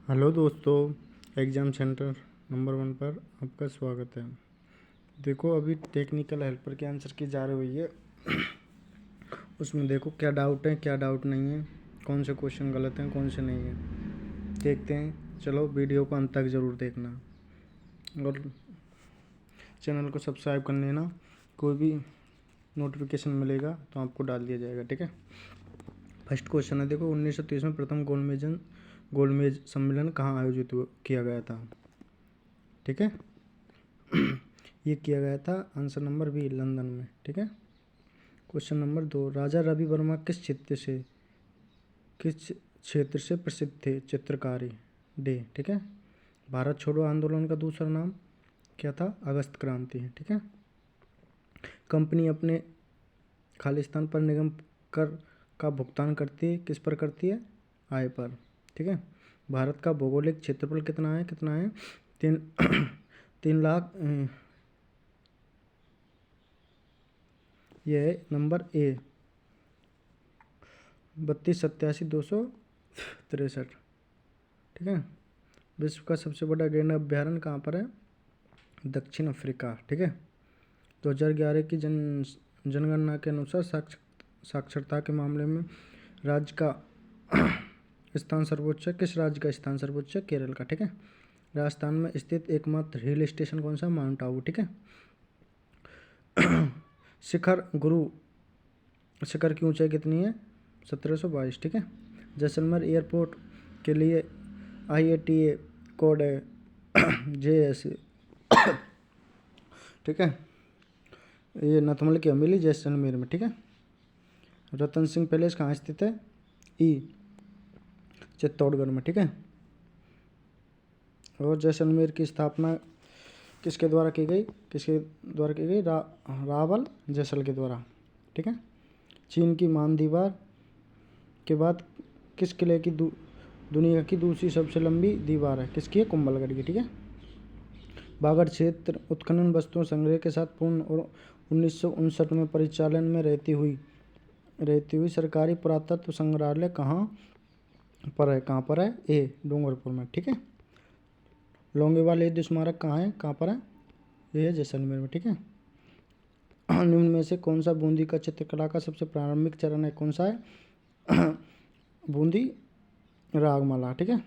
Hello दोस्तों, exam centre number 1 पर आपका स्वागत है। देखो, अभी टेक्निकल हेल्पर के आंसर की जा रही हुई है। उसमें देखो क्या डाउट है, क्या डाउट नहीं है, कौन से क्वेश्चन गलत हैं, कौन से नहीं है, देखते हैं। चलो, वीडियो को अंत तक ज़रूर देखना और चैनल को सब्सक्राइब कर लेना। कोई भी नोटिफिकेशन मिलेगा तो आपको डाल दिया जाएगा, ठीक है। फर्स्ट क्वेश्चन है, देखो 1930 में प्रथम गोलमेज सम्मेलन कहाँ आयोजित किया गया था, ठीक है। ये किया गया था आंसर नंबर बी, लंदन में, ठीक है। क्वेश्चन नंबर 2, राजा रवि वर्मा किस क्षेत्र से प्रसिद्ध थे चित्रकारी डे, ठीक है। भारत छोड़ो आंदोलन का दूसरा नाम क्या था, अगस्त क्रांति है, ठीक है। कंपनी अपने खालिस्तान पर निगम कर का भुगतान करती है, किस पर करती है, आय पर, ठीक है। भारत का भौगोलिक क्षेत्रफल कितना है 3 लाख, यह है नंबर ए 3287,263, ठीक है। विश्व का सबसे बड़ा गैंडा अभ्यारण्य कहाँ पर है, दक्षिण अफ्रीका, ठीक है। 2011 की जनगणना के अनुसार साक्षरता के मामले में राज्य का स्थान सर्वोच्च है। किस राज्य का स्थान सर्वोच्च है, केरल का, ठीक है। राजस्थान में स्थित एकमात्र हिल स्टेशन कौन सा, माउंट आबू, ठीक है। शिखर की ऊंचाई कितनी है, 1722, ठीक है। जैसलमेर एयरपोर्ट के लिए IATA कोड है JS, ठीक है। ये नथमल की हवेली जैसलमेर में, ठीक है। रतन सिंह पैलेस कहाँ स्थित है, चित्तौड़गढ़ में, ठीक है। और जैसलमेर की स्थापना किसके द्वारा की गई, रावल जैसल के द्वारा, ठीक है। चीन की मान दीवार के बाद किस किले की दुनिया की दूसरी सबसे लंबी दीवार है, किसकी है, कुंभलगढ़ की, ठीक है। बागड़ क्षेत्र उत्खनन वस्तुओं संग्रह के साथ पूर्ण और 1959 में परिचालन में रहती हुई सरकारी पुरातत्व संग्रहालय कहाँ पर है, ए डूंगरपुर में, ठीक है। लोंगेवाल युद्ध स्मारक कहाँ पर है, ये है जैसलमेर में, ठीक है। निम्न में से कौन सा बूंदी का चित्रकला का सबसे प्रारंभिक चरण है, कौन सा है, बूंदी रागमाला, ठीक है।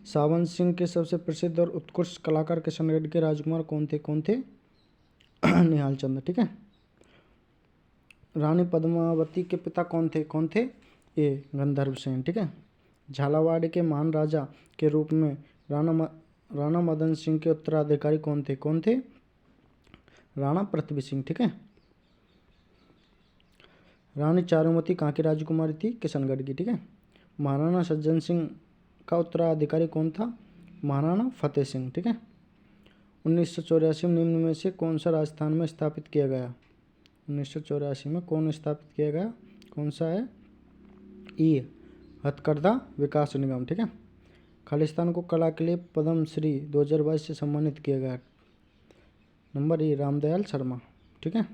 सावन सिंह के सबसे प्रसिद्ध और उत्कृष्ट कलाकार किशनगढ़ के राजकुमार कौन थे निहाल चंद, ठीक है। रानी पद्मावती के पिता कौन थे, ये गंधर्व सेन, ठीक है। झालावाड़ के महान राजा के रूप में राणा मदन सिंह के उत्तराधिकारी कौन थे, राणा पृथ्वी सिंह, ठीक है। रानी चारुमती कहाँ की राजकुमारी थी, किशनगढ़ की, ठीक है। महाराणा सज्जन सिंह का उत्तराधिकारी कौन था, महाराणा फतेह सिंह, ठीक है। 1984 में निम्न में से कौन सा राजस्थान में स्थापित किया गया, 1984 में कौन स्थापित किया गया, कौन सा है, हथकरघा विकास निगम, ठीक है। खालिस्तान को कला के लिए पद्म श्री 2022 से सम्मानित किया गया, नंबर रामदयाल शर्मा, ठीक है।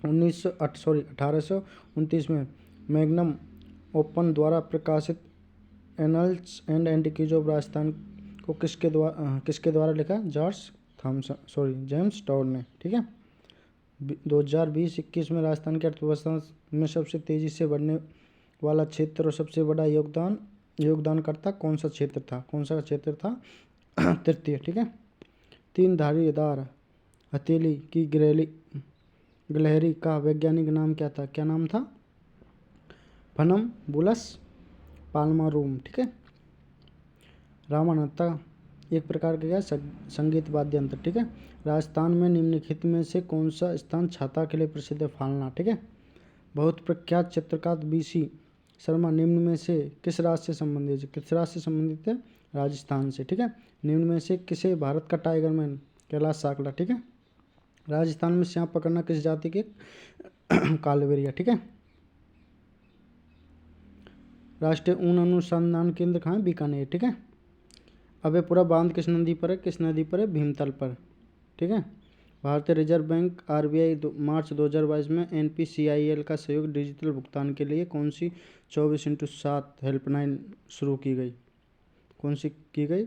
1829 में मैग्नम ओपन द्वारा प्रकाशित एनल्स एंड एंटिक्वीज ऑफ राजस्थान को किसके द्वारा लिखा, जेम्स टॉड ने, ठीक है। 2020-21 में राजस्थान की अर्थव्यवस्था में सबसे तेजी से बढ़ने वाला क्षेत्र और सबसे बड़ा योगदानकर्ता कौन सा क्षेत्र था, तृतीय, ठीक है। 3 धारीदार हथेली की गिलहरी का वैज्ञानिक नाम क्या नाम था, फनम्बुलस पाल्मारूम, ठीक है। रामानत्ता एक प्रकार का संगीत वाद्य यंत्र, ठीक है। राजस्थान में निम्नलिखित में से कौन सा स्थान छाता के लिए प्रसिद्ध है, फालना, ठीक है। बहुत प्रख्यात चित्रकार BC शर्मा निम्न में से किस राज्य से संबंधित है, राजस्थान से, ठीक है। निम्न में से किसे भारत का टाइगर मैन, कैलाश साकला, ठीक है। राजस्थान में सांप पकड़ना किस जाति के, कालबेलिया, ठीक है। राष्ट्रीय ऊन अनुसंधान केंद्र कहाँ है, बीकानेर, ठीक है। अभयपुरा बांध किस नदी पर है, भीमताल पर, ठीक है। भारतीय रिजर्व बैंक RBI मार्च 2022 में NPCIL का सहयोग डिजिटल भुगतान के लिए कौन सी 24/7 हेल्पलाइन शुरू की गई, कौन सी की गई?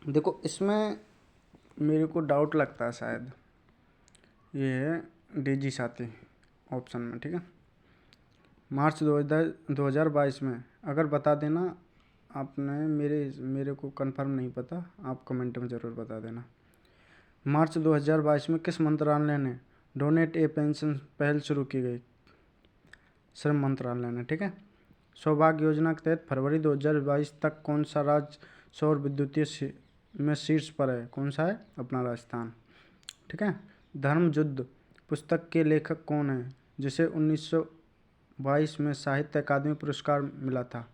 देखो इसमें मेरे को डाउट लगता है शायद ये है डीजी साथी ऑप्शन में, ठीक है। मार्च 2022 में, अगर बता देना आपने, मेरे को कंफर्म नहीं पता, आप कमेंट में ज़रूर बता देना। मार्च 2022 में किस मंत्रालय ने डोनेट ए पेंशन पहल शुरू की गई? श्रम मंत्रालय ने, ठीक है। सौभाग्य योजना के तहत फरवरी 2022 तक कौन सा राज्य सौर विद्युतीय में शीर्ष पर है? कौन सा है? अपना राजस्थान, ठीक है। धर्म युद्ध पुस्तक के लेखक कौन है जिसे 1922 में साहित्य अकादमी पुरस्कार मिला था?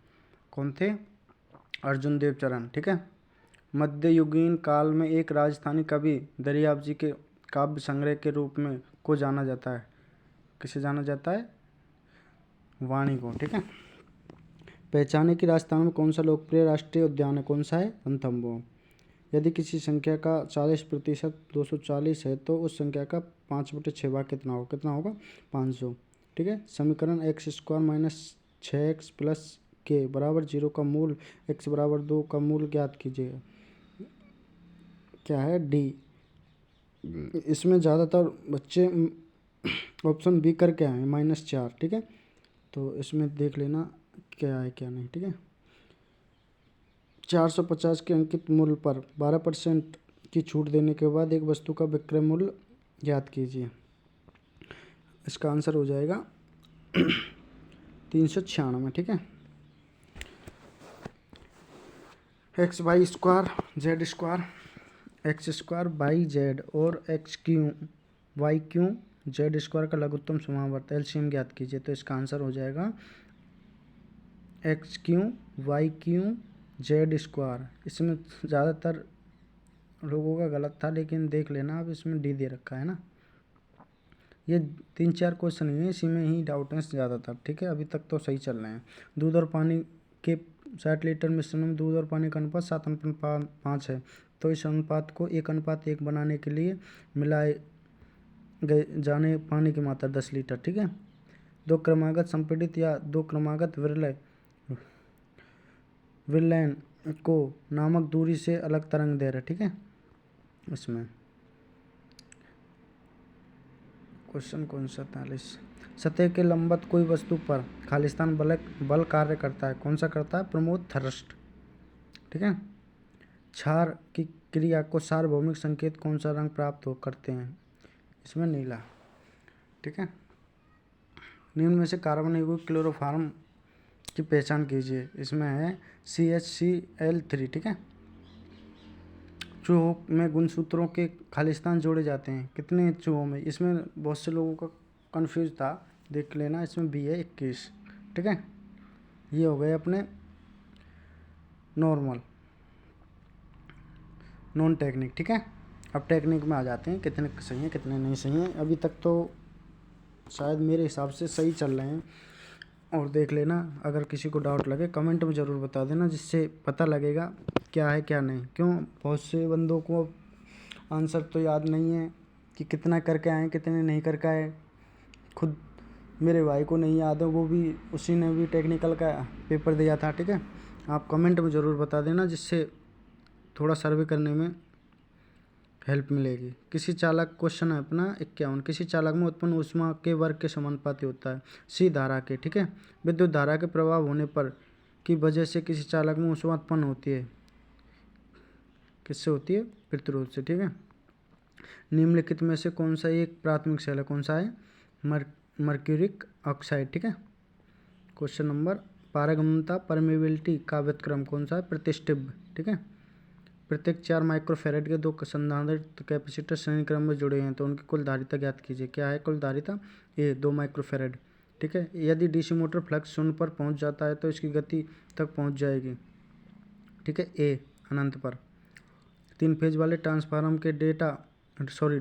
कौन थे? अर्जुन देव चरण, ठीक है। मध्ययुगीन काल में एक राजस्थानी कवि दरियाब जी के काव्य संग्रह के रूप में को जाना जाता है? किसे जाना जाता है? वाणी को, ठीक है। पहचाने की राजस्थान में कौन सा लोकप्रिय राष्ट्रीय उद्यान है? कौन सा है? रणथंभौर। यदि किसी संख्या का 40% 240 है तो उस संख्या का 5/6 भाग कितना होगा? कितना होगा? 500, ठीक है। समीकरण x² - 6x + k बराबर 0 का मूल x बराबर 2 का मूल ज्ञात कीजिएगा। क्या है? डी। इसमें ज़्यादातर बच्चे ऑप्शन बी करके आए हैं -4, ठीक है। तो इसमें देख लेना क्या है क्या नहीं, ठीक है। 450 के अंकित मूल्य पर 12% की छूट देने के बाद एक वस्तु का विक्रय मूल्य ज्ञात कीजिए। इसका आंसर हो जाएगा 396, ठीक है। x/2 x² और x³ z² का लघुत्तम समावर्त एलसीएम ज्ञात कीजिए। तो इसका आंसर हो जाएगा x³ z²। इसमें ज़्यादातर लोगों का गलत था, लेकिन देख लेना अब इसमें डी दे रखा है ना। ये 3-4 क्वेश्चन ही है, इसी में ही डाउट है ज़्यादातर, ठीक है। अभी तक तो सही चल रहे हैं। दूध और पानी के 60 लीटर मिश्रण में दूध और पानी का अनुपात 7:5 है। तो इस अनुपात को 1:1 बनाने के लिए मिलाए गए जाने पानी की मात्रा 10 लीटर, ठीक है। 2 क्रमागत संपीड़ित या 2 क्रमागत विरलैन को नामक दूरी से अलग तरंग दैर्ध्य, ठीक है। इसमें क्वेश्चन कौन सा? 43। सतह के लंबवत कोई वस्तु पर खालिस्तान बल कार्य करता है? कौन सा करता है? प्रमोद थ्रस्ट, ठीक है। क्षार की क्रिया को सार्वभौमिक संकेत कौन सा रंग प्राप्त हो करते हैं? इसमें नीला, ठीक है। निम्न में से कार्बन युक्त क्लोरोफॉर्म की पहचान कीजिए। इसमें है CHCl3, ठीक है। चूहों में गुणसूत्रों के खालिस्तान जोड़े जाते हैं? कितने चूहों में? इसमें बहुत से लोगों का कंफ्यूज था, देख लेना। इसमें बी है 21, ठीक है। ये हो गए अपने नॉन टेक्निक, ठीक है। अब टेक्निक में आ जाते हैं, कितने सही हैं कितने नहीं सही हैं। अभी तक तो शायद मेरे हिसाब से सही चल रहे हैं। और देख लेना, अगर किसी को डाउट लगे कमेंट में ज़रूर बता देना, जिससे पता लगेगा क्या है क्या नहीं। क्यों, बहुत से बंदों को आंसर तो याद नहीं है कि कितना करके आए कितने नहीं करके आए। खुद मेरे भाई को नहीं याद है, वो भी उसी ने भी टेक्निकल का पेपर दिया था, ठीक है। आप कमेंट में ज़रूर बता देना, जिससे थोड़ा सर्वे करने में हेल्प मिलेगी। किसी चालक, क्वेश्चन है अपना 51, किसी चालक में उत्पन्न ऊष्मा के वर्ग के समानुपाती होता है? सी धारा के, ठीक है। विद्युत धारा के प्रभाव होने पर की वजह से किसी चालक में ऊष्मा उत्पन्न होती है? किससे होती है? प्रतिरोध से, ठीक है। निम्नलिखित में से कौन सा एक प्राथमिक सेल है? कौन सा है? मर्क्यूरिक ऑक्साइड, ठीक है। क्वेश्चन नंबर, पारगम्यता परमेबिलिटी का व्युत्क्रम कौन सा है? प्रतिष्ठिभ, ठीक है। प्रत्येक 4 माइक्रोफैराड के 2 संधारित्र कैपेसिटर श्रेणी क्रम में जुड़े हैं तो उनकी कुल धारिता ज्ञात कीजिए। क्या है कुल धारिता? ए 2 माइक्रोफैराड, ठीक है। यदि डीसी मोटर फ्लक्स 0 पर पहुंच जाता है तो इसकी गति तक पहुंच जाएगी, ठीक है। ए अनंत पर। 3 फेज वाले ट्रांसफार्मर के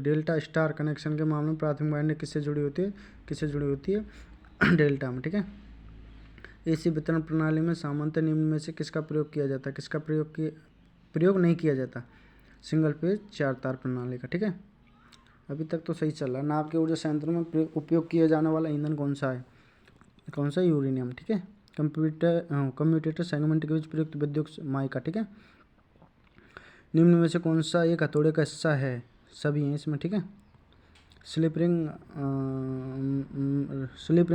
डेल्टा स्टार कनेक्शन के मामले में प्राथमिक वाइंडिंग किससे जुड़ी होती है? किससे जुड़ी होती है? डेल्टा में, ठीक है। एसी वितरण प्रणाली में सामान्यतः निम्न में से किसका प्रयोग किया जाता है? किसका प्रयोग नहीं किया जाता? सिंगल फेज 4 तार प्रणाली का, ठीक है। अभी तक तो सही चल रहा है। नाभ के ऊर्जा संयंत्र में उपयोग किया जाने वाला ईंधन कौन सा है? कौन सा? यूरेनियम, ठीक है। कम्यूटेटर सेगमेंट के बीच प्रयुक्त विद्युत माइका, ठीक है। निम्न में से कौन सा एक हथौड़े का हिस्सा है? सभी हैं इसमें, ठीक है। स्लिप रिंग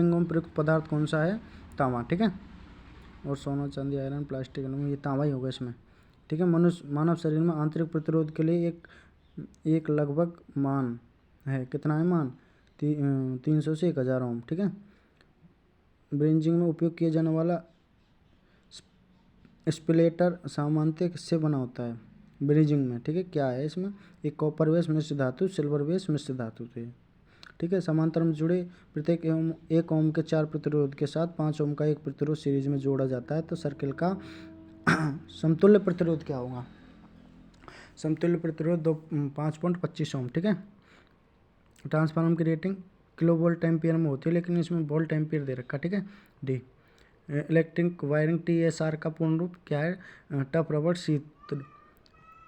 में प्रयुक्त पदार्थ कौन सा है? तांबा, ठीक है। और सोना, चांदी, आयरन, प्लास्टिक, ये तांबा ही होगा इसमें, ठीक है। मानव शरीर में आंतरिक प्रतिरोध के लिए एक लगभग मान है, कितना है मान? 300 से 1000 ओम, ठीक है। ब्रेजिंग में उपयोग किया जाने वाला स्प्लेटर सामान्यतः किससे बना होता है? ब्रेजिंग में, ठीक है। क्या है इसमें? एक कॉपर बेस मिश्र धातु, सिल्वर बेस मिश्र धातु से, ठीक है। समांतर में जुड़े प्रत्येक 1 ओम के 4 प्रतिरोध के साथ 5 ओम का एक प्रतिरोध सीरीज में जोड़ा जाता है तो सर्किल का समतुल्य प्रतिरोध क्या होगा? समतुल्य प्रतिरोध 5.25 ओम, ठीक है। ट्रांसफार्मर की रेटिंग किलो वोल्ट एम्पियर में होती है, लेकिन इसमें वोल्ट एम्पियर दे रखा, ठीक है। डी, इलेक्ट्रिक वायरिंग TSR का पूर्ण रूप क्या है? टफ रबर शीट,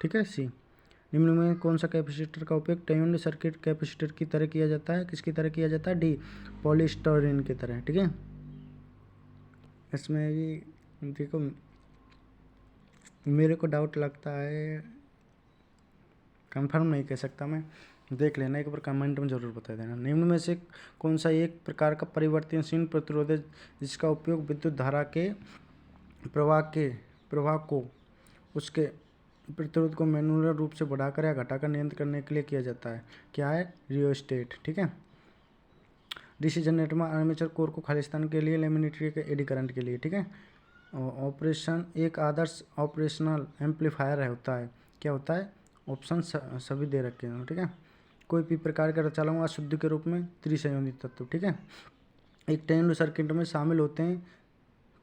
ठीक है। सी, निम्न में कौन सा कैपेसिटर का उपयोग ट्यून्ड सर्किट कैपेसिटर की तरह किया जाता है? किसकी तरह किया जाता है? डी, पॉलीस्टायरीन की तरह, ठीक है। इसमें भी देखो मेरे को डाउट लगता है, कंफर्म नहीं कह सकता मैं, देख लेना एक बार, कमेंट में जरूर बता देना। निम्न में से कौन सा एक प्रकार का परिवर्तनशील प्रतिरोध है जिसका उपयोग विद्युत धारा के प्रवाह को उसके प्रतिरोध को मैनुअल रूप से बढ़ाकर या घटाकर नियंत्रित करने के लिए किया जाता है? क्या है? रियोस्टेट, ठीक है। डीसी जनरेटर में आर्मेचर कोर को खालिस्तान के लिए, लेमिनेटरी के एडी करंट के लिए, ठीक है। ऑपरेशन एक आदर्श ऑपरेशनल एम्पलीफायर होता है, क्या होता है? ऑप्शन सभी दे रखे हैं, ठीक है। कोई भी प्रकार का रचालू अशुद्ध के रूप में त्रिसंयोजित तत्व, ठीक है। एक ट्यून्ड सर्किट में शामिल होते हैं,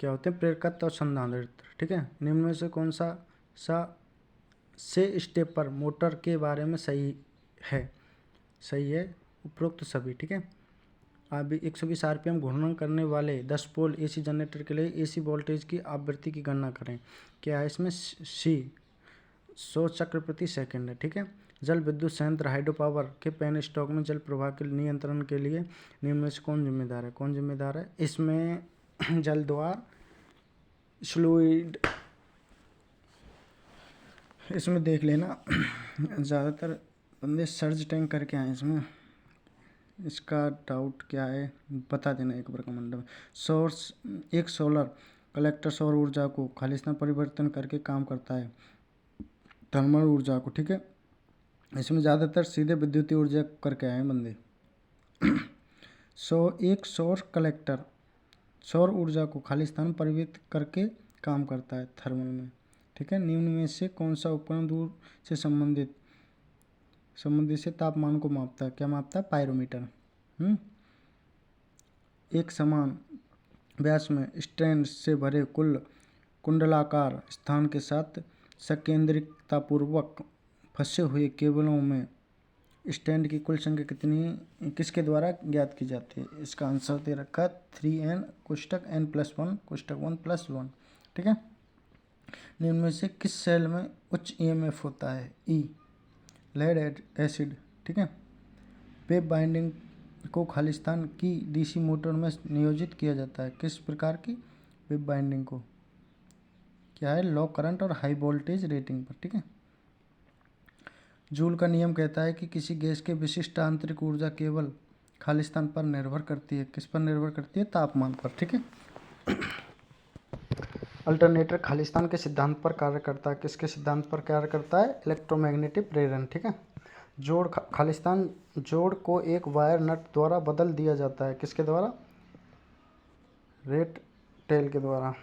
क्या होते हैं? प्रेरकत्व और संधारित्र, ठीक है। निम्न में से कौन सा से स्टेपर मोटर के बारे में सही है? सही है उपरोक्त सभी, ठीक है। अभी 120 RPM घूर्णन करने वाले 10 पोल AC जनरेटर के लिए AC वोल्टेज की आवृत्ति की गणना करें। क्या है इसमें? सी, 100 चक्र प्रति सेकंड है, ठीक है। जल विद्युत संयंत्र हाइड्रो पावर के पेन स्टॉक में जल प्रवाह के नियंत्रण के लिए निम्न में से कौन जिम्मेदार है? कौन जिम्मेदार है इसमें? जल द्वार फ्लूइड, इसमें देख लेना ज़्यादातर बंदे सर्ज टैंक करके आए इसमें, इसका डाउट क्या है बता देना एक बार कमेंट में। सोर्स एक सोलर कलेक्टर सौर ऊर्जा को खालिस्तान परिवर्तन करके काम करता है, थर्मल ऊर्जा को, ठीक है। इसमें ज़्यादातर सीधे विद्युतीय ऊर्जा करके आए बंदे। एक सौर कलेक्टर सौर ऊर्जा को खालिस्तान परिवर्तित करके काम करता है थर्मल में, ठीक है। निम्न में से कौन सा उपकरण दूर से संबंधित से तापमान को मापता है? क्या मापता है? पायरोमीटर। एक समान व्यास में स्ट्रैंड से भरे कुल कुंडलाकार स्थान के साथ संकेंद्रिततापूर्वक फंसे हुए केबलों में स्टैंड की कुल संख्या कितनी किसके द्वारा ज्ञात की जाती है? इसका आंसर दे रखा 3n कोष्टक n+1 कोष्टक 1+1, ठीक है। निम्न में से किस सेल में उच्च EMF होता है? ई, लेड एसिड, ठीक है। वेब बाइंडिंग को खालिस्तान की DC मोटर में नियोजित किया जाता है, किस प्रकार की वेब बाइंडिंग को? क्या है? लो करंट और हाई वोल्टेज रेटिंग पर, ठीक है। जूल का नियम कहता है कि किसी गैस के विशिष्ट आंतरिक ऊर्जा केवल खालिस्तान पर निर्भर करती है, किस पर निर्भर करती है? तापमान पर, ठीक है। अल्टरनेटर खालिस्तान के सिद्धांत पर कार्य करता है, किसके सिद्धांत पर कार्य करता है? इलेक्ट्रोमैग्नेटिक प्रेरण, ठीक है। जोड़ खालिस्तान जोड़ को एक वायर नट द्वारा बदल दिया जाता है, किसके द्वारा? रेट टेल के द्वारा।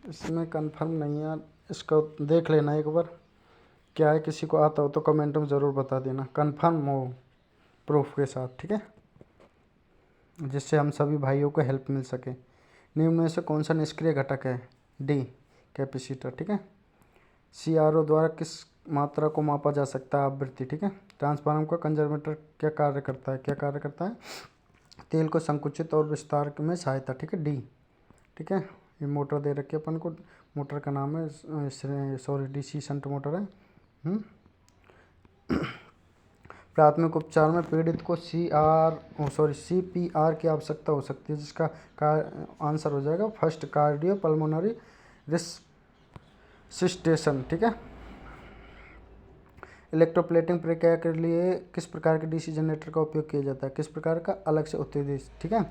इसमें कंफर्म नहीं है, इसको देख लेना एक बार, क्या है? किसी को आता हो तो कमेंट में ज़रूर बता देना, कंफर्म हो प्रूफ के साथ, ठीक है, जिससे हम सभी भाइयों को हेल्प मिल सके। निम्न में से कौन सा निष्क्रिय घटक है? डी, कैपेसिटर, ठीक है। CRO द्वारा किस मात्रा को मापा जा सकता है? आवृत्ति, ठीक है। ट्रांसफार्मर का कंजर्वेटर क्या कार्य करता है? क्या कार्य करता है? तेल को संकुचित और विस्तार में सहायता, ठीक है। डी, ठीक है। ये मोटर दे रखी है अपन को, मोटर का नाम है DC शंट मोटर है। प्राथमिक उपचार में पीड़ित को CPR की आवश्यकता हो सकती है, जिसका आंसर हो जाएगा फर्स्ट कार्डियो पल्मोनरी रिससिटेशन। ठीक है। इलेक्ट्रोप्लेटिंग प्रक्रिया के लिए किस प्रकार के DC जनरेटर का उपयोग किया जाता है? किस प्रकार का? अलग से उत्तेजित। ठीक है।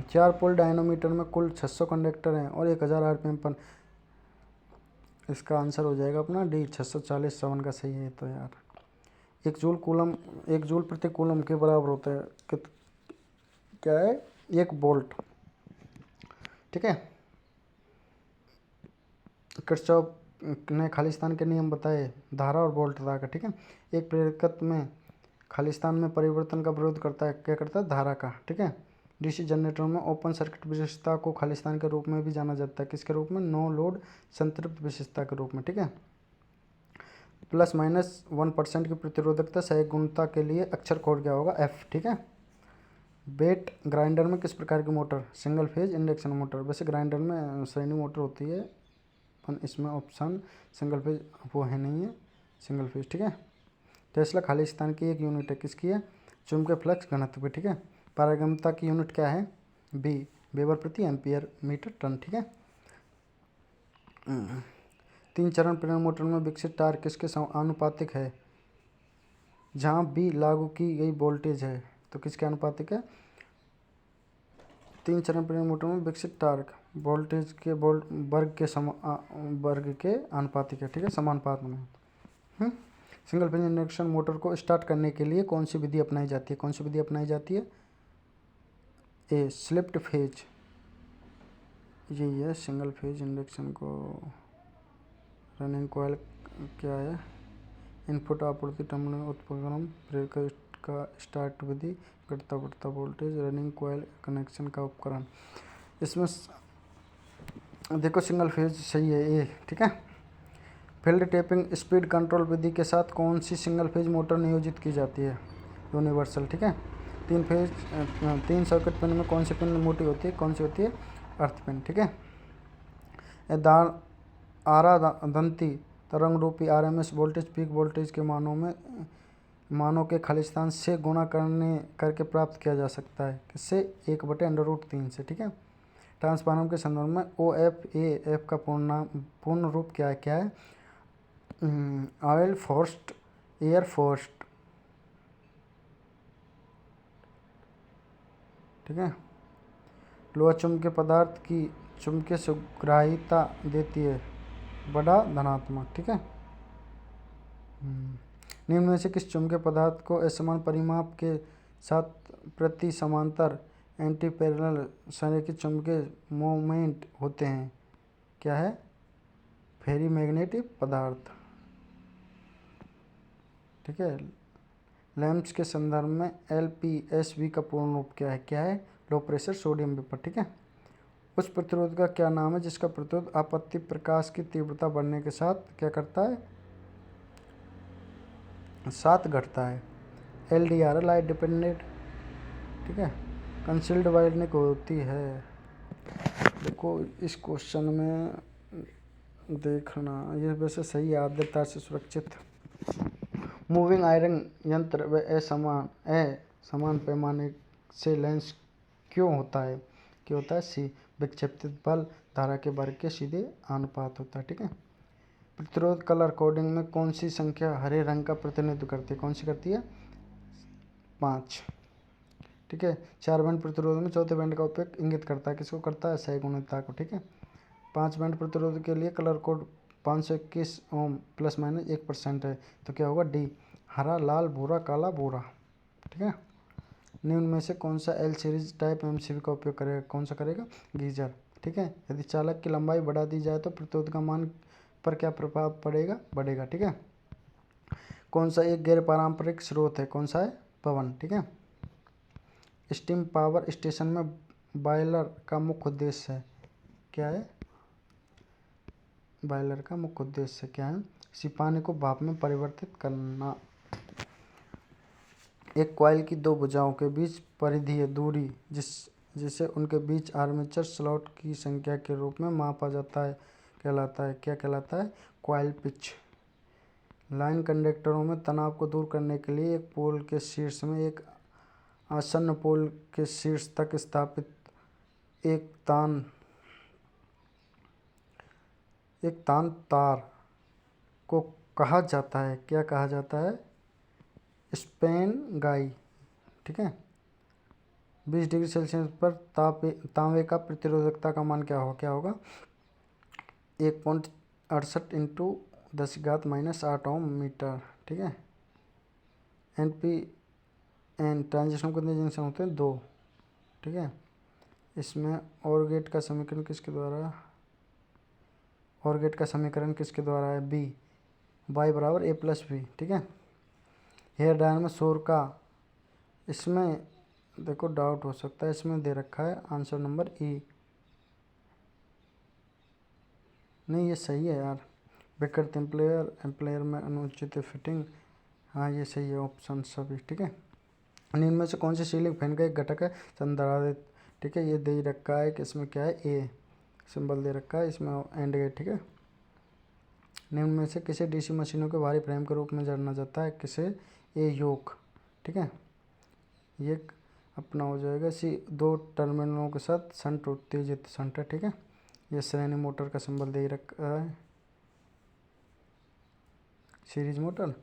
4 पोल डायनोमीटर में कुल 600 कंडक्टर हैं और 1000 RPM पर। इसका आंसर हो जाएगा अपना डी 640। 7 का सही है तो यार। 1 जूल प्रति कूलम के बराबर होता है क्या है? 1 वोल्ट। ठीक है। किरचॉफ ने खालिस्तान के नियम बताए धारा और वोल्टता का। ठीक है। एक प्रेरकत्व में खालिस्तान में परिवर्तन का विरोध करता है, क्या करता है? धारा का। ठीक है। DC जनरेटरों में ओपन सर्किट विशेषता को खालिस्तान के रूप में भी जाना जाता है। किसके रूप में? नो लोड संतृप्त विशेषता के रूप में। ठीक है। ±1% की प्रतिरोधकता सहिष्णुता के लिए अक्षर कोड क्या होगा? F। ठीक है। वेट ग्राइंडर में किस प्रकार की motor? Single phase induction motor. वैसे ग्राइंडर में श्रेणी मोटर होती है, पर इसमें ऑप्शन सिंगल फेज वो है नहीं है, सिंगल फेज। ठीक है। टेस्ला खालिस्तान की एक यूनिट है, किसकी है? चुंबकीय फ्लक्स घनत्व। ठीक है। पारगम्यता की यूनिट क्या है? B वेबर प्रति एम्पियर मीटर टन। ठीक है। 3 चरण प्रेरण मोटर में विकसित टार्क किसके आनुपातिक है? जहाँ B लागू की गई वोल्टेज है तो किसके आनुपातिक है? 3 चरण प्रेरण मोटर में विकसित टार्क वोल्टेज के वर्ग के आनुपातिक है। ठीक है। समानुपात में। सिंगल फेज इंडक्शन मोटर को स्टार्ट करने के लिए कौन सी विधि अपनाई जाती है? कौन सी विधि अपनाई जाती है? ए स्लिप्ड फेज, यही है सिंगल फेज इंडक्शन को। रनिंग कॉइल क्या है? इनपुट आपूर्ति टर्मिनल उपकरण प्रेरक का स्टार्ट विधि घटता बढ़ता वोल्टेज रनिंग कॉइल कनेक्शन का उपकरण। इसमें देखो सिंगल फेज सही है ए। ठीक है। फील्ड टेपिंग स्पीड कंट्रोल विधि के साथ कौन सी सिंगल फेज मोटर नियोजित की जाती है? यूनिवर्सल। ठीक है। 3 सर्किट पिन में कौन सी पिन मोटी होती है? कौन सी होती है? अर्थ पिन। ठीक है। आरादंती तरंग रूपी RMS वोल्टेज पीक वोल्टेज के मानों के खालिस्तान से गुणा करके प्राप्त किया जा सकता है। किससे? 1/√3 से। ठीक है। ट्रांसफार्मर के संदर्भ में OFAF का पूर्ण रूप क्या है? क्या है? Oil forced air forced. ठीक है। लोहा चुंबकीय पदार्थ की चुंबकीय सुग्राह्यता देती है बड़ा धनात्मक। ठीक है। निम्न में से किस चुंबकीय पदार्थ को असमान परिमाप के साथ प्रति समांतर एंटी पैरेलल संरेखित चुंबकीय मोमेंट होते हैं? क्या है? फेरीमैग्नेटिक पदार्थ। ठीक है। लैंप्स के संदर्भ में LPSB का पूर्ण रूप क्या है? क्या है? Low pressure sodium vapour. ठीक है। उस प्रतिरोध का क्या नाम है जिसका प्रतिरोध आपत्ति प्रकाश की तीव्रता बढ़ने के साथ क्या करता है? साथ घटता है। LDR light dependent. ठीक है। कंसील्ड वायरनिंग होती है। देखो इस क्वेश्चन में देखना, ये वैसे सही है, आर्द्रता से सुरक्षित। मूविंग आयरन यंत्र व असमान पैमाने से लेंस क्यों होता है? क्यों होता है? C विक्षेपित बल धारा के वर्ग के सीधे आनुपात होता है। ठीक है। प्रतिरोध कलर कोडिंग में कौन सी संख्या हरे रंग का प्रतिनिधित्व करती है? कौन सी करती है? 5। ठीक है। 4 बैंड प्रतिरोध में चौथे बैंड का उपयोग इंगित करता है, किसको करता है? सहिष्णुता को। ठीक है। 5 बैंड प्रतिरोध के लिए कलर कोड 521 ओम ±1% है, तो क्या होगा? D हरा लाल भूरा काला भूरा। ठीक है। निम्न में से कौन सा L सीरीज टाइप MCB का उपयोग करेगा? कौन सा करेगा? गीजर। ठीक है। यदि चालक की लंबाई बढ़ा दी जाए तो प्रतिरोध का मान पर क्या प्रभाव पड़ेगा? बढ़ेगा। ठीक है। कौन सा एक गैर पारंपरिक स्रोत है? कौन सा है? पवन। ठीक है। स्टीम पावर स्टेशन में बॉयलर का मुख्य उद्देश्य है? क्या है? बॉयलर का मुख्य उद्देश्य क्या है? पानी को भाप में परिवर्तित करना। एक कॉइल की 2 भुजाओं के बीच परिधीय दूरी जिसे उनके बीच आर्मेचर स्लॉट की संख्या के रूप में मापा जाता है कहलाता है? क्या कहलाता है? Coil pitch. लाइन कंडक्टरों में तनाव को दूर करने के लिए एक पोल के शीर्ष में एक आसन्न पोल के शीर्ष तक स्थापित एक तान तार को कहा जाता है, क्या कहा जाता है? स्पैन गाई। ठीक है। 20 डिग्री सेल्सियस पर तांबे का प्रतिरोधकता का मान क्या होगा? 1.68 इंटू 10⁻⁻8 ओम मीटर। ठीक है। एन ट्रांजिशन कितने जंक्शन होते हैं? 2। ठीक है। इसमें और गेट का समीकरण किसके द्वारा है? बी, वाई बराबर ए प्लस बी। ठीक है। हेयर ड्रायर में शोर का, इसमें देखो डाउट हो सकता है, इसमें दे रखा है आंसर नंबर ई। नहीं, ये सही है यार। विकृत एम्प्लेयर में अनुचित फिटिंग, हाँ ये सही है ऑप्शन सभी। ठीक है। निम्न में से कौन सी सीलिंग फैन का एक घटक है? संधारित्र। ठीक है। ये दे रखा है कि इसमें क्या है? ए सिंबल दे रखा है, इसमें एंड गेट। ठीक है। निम्न में से किसे डीसी मशीनों के भारी फ्रेम के रूप में जाना जाता है? किसे? ए योक। ठीक है। ये अपना हो जाएगा सी, 2 टर्मिनलों के साथ शंट उत्तेजित शंट है। ठीक है। ये श्रेणी मोटर का सिंबल दे रखा है, सीरीज मोटर।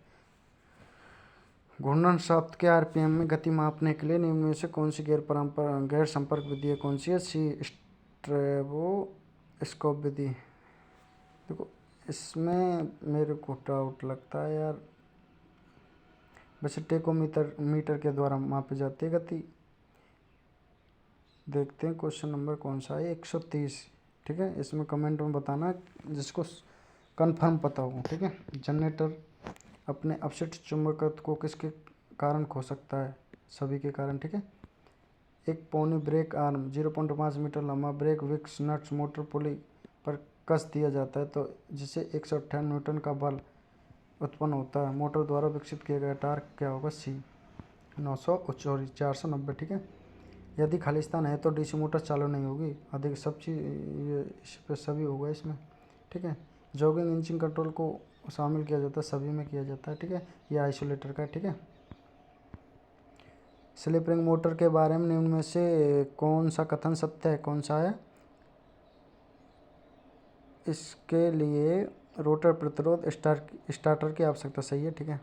घूर्णन शाफ्ट के आरपीएम में गति मापने के लिए निम्न में से कौन सी गैर संपर्क विधि है? कौन सी है? सी, स्ट्रेबोस्कोप विधि। देखो इसमें मेरे को डाउट लगता है यार, वैसे मीटर के द्वारा मापी जाती है गति। देखते हैं क्वेश्चन नंबर कौन सा है? 130। ठीक है। इसमें कमेंट में बताना जिसको कंफर्म पता हो। ठीक है। जनरेटर अपने अपशिष्ट चुंबकत्व को किसके कारण खो सकता है? सभी के कारण। ठीक है। एक पौनी ब्रेक आर्म 0.5 मीटर लंबा ब्रेक विक्स नट्स मोटर पुली पर कस दिया जाता है तो जिसे 158 न्यूटन का बल उत्पन्न होता है। मोटर द्वारा विकसित किया गया टार्क क्या होगा? सी, 490। ठीक है। यदि खालिस्तान है तो डीसी मोटर चालू नहीं होगी। अधिक सब चीज़ ये इस पर सभी होगा इसमें। ठीक है। जॉगिंग इंजन कंट्रोल को शामिल किया जाता है, सभी में किया जाता है। ठीक है। ये आइसोलेटर का। ठीक है। स्लिप रिंग मोटर के बारे में निम्न में से कौन सा कथन सत्य है? कौन सा है? इसके लिए रोटर प्रतिरोध स्टार्टर की आवश्यकता, सही है। ठीक है।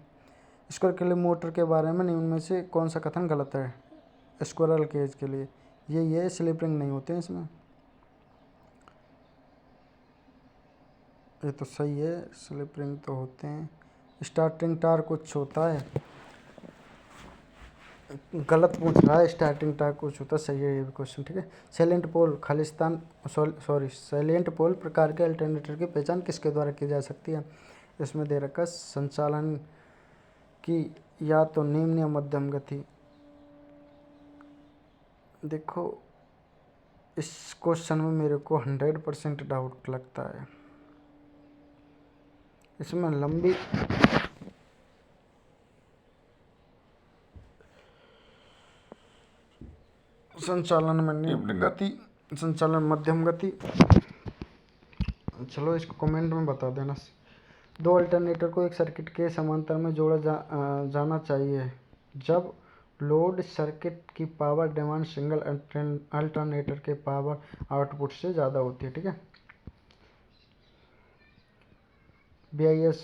स्क्वायर क्लिप मोटर के बारे में निम्न में से कौन सा कथन गलत है? स्क्वायरल केज के लिए ये स्लिप रिंग नहीं होते हैं इसमें। ये तो सही है, स्लिप रिंग तो होते हैं। स्टार्टिंग टार कुछ होता है, गलत पूछ रहा है। स्टार्टिंग टार कुछ होता है, सही है ये भी क्वेश्चन। ठीक है। सैलेंट पोल सैलेंट पोल प्रकार के अल्टरनेटर की पहचान किसके द्वारा की जा सकती है? इसमें दे रखा संचालन की या तो निम्न या मध्यम गति। देखो इस क्वेश्चन में मेरे को 100% डाउट लगता है। इसमें लंबी संचालन में निम्न गति, संचालन मध्यम गति। चलो इसको कमेंट में बता देना। 2 अल्टरनेटर को एक सर्किट के समांतर में जोड़ा जाना चाहिए जब लोड सर्किट की पावर डिमांड सिंगल अल्टरनेटर के पावर आउटपुट से ज़्यादा होती है। ठीक है। BIS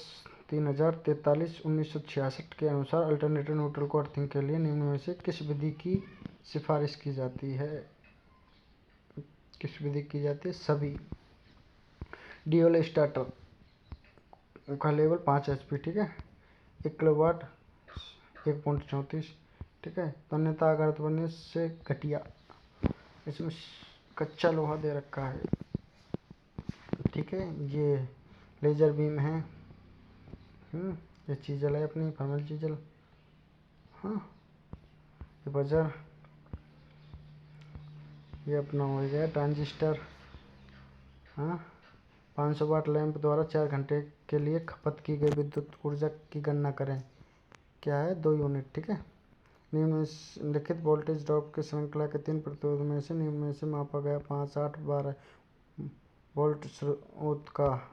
3043/1966 के अनुसार अल्टरनेटर न्यूट्रल को अर्थिंग के लिए निम्न में से किस विधि की सिफारिश की जाती है? किस विधि की जाती है? सभी। ड्यूल स्टार्टर का लेवल 5 HP। ठीक है। 1 किलोवाट 1.34। ठीक है। तन्यता आघात बनने से घटिया, इसमें कच्चा लोहा दे रखा है। ठीक है। ये लेजर बीम है। ये चीजल है अपनी फर्मल चीजल। हाँ ये बजर, ये अपना हो गया ट्रांजिस्टर। हाँ 500 वाट लैंप द्वारा 4 घंटे के लिए खपत की गई विद्युत ऊर्जा की गणना करें। क्या है? 2 यूनिट। ठीक है। निम्नलिखित वोल्टेज ड्रॉप की श्रृंखला के 3 प्रतिरोध में से निम्न में से मापा गया 5, 8, 12 वोल्ट स्रोत का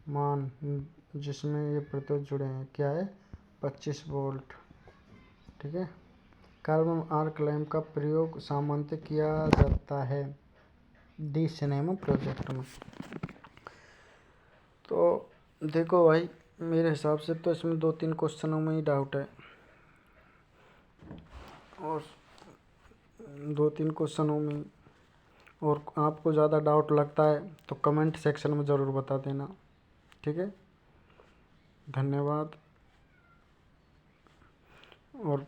मान जिसमें ये प्रत्येक जुड़े हैं, क्या है, 25 वोल्ट। ठीक है। कार्बन आर्क लैंप का प्रयोग सामान्यतः किया जाता है डी सिनेमा प्रोजेक्ट में। तो देखो भाई, मेरे हिसाब से तो इसमें 2-3 क्वेश्चनों में ही डाउट है, और 2-3 क्वेश्चनों में, और आपको ज़्यादा डाउट लगता है तो कमेंट सेक्शन में ज़रूर बता देना। ठीक है, धन्यवाद, और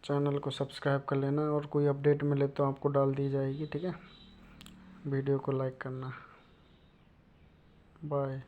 चैनल को सब्सक्राइब कर लेना, और कोई अपडेट मिले तो आपको डाल दी जाएगी। ठीक है, वीडियो को लाइक करना। बाय।